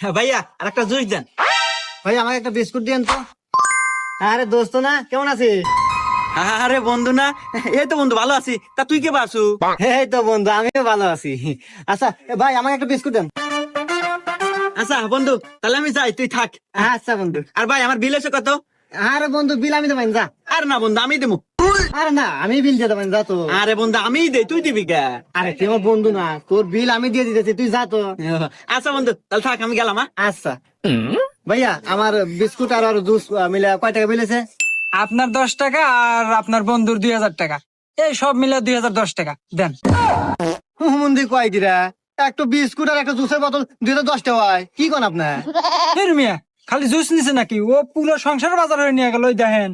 ভাইয়া আর একটা জুস দেন। ভাই আমাকে একটা বিস্কুট দিয়েন তো। আরে দোস্ত না, কেমন আছিস? আরে বন্ধু না, এই তো বন্ধু ভালো আছি। তা তুই কে বাসু? এই তো বন্ধু, আমিও ভালো আছি। আচ্ছা ভাই আমাকে একটা বিস্কুট দেন। আচ্ছা বন্ধু, তাহলে আমি যাই, তুই থাক। আচ্ছা বন্ধু। আর ভাই আমার বিল এসে কত? আরে বন্ধু, বিল আমি দেবেন, যা। আর না বন্ধু, আমি দেবো। আরে না, আমি বিল দিয়ে দেবেন, যা তো। আরে বন্ধু আমিই দেই, তুই দিবি কে? আরে তুই আমার বন্ধু না, তোর বিল আমি দিয়ে দিতেছি, তুই যা তো। আচ্ছা বন্ধু, তাহলে থাক, আমি গেলাম। আচ্ছা ভাইয়া, আমার বিস্কুট আর জুস মিলে কয় টাকা মিলেছে? আপনার 10 টাকা আর আপনার বন্ধুর 2000 টাকা, এই সব মিলে 2010 টাকা দেন। হুমন্দি কয় কিরা, একটা বিস্কুট আর একটা জুসের বোতল 2010 টাকা হয়, কি কোন আপনার? ফির মিয়া খালি জুস নিছে নাকি? ও পুরো সংসার বাজার হয়ে নিয়ে গেল, ওই দেখেন।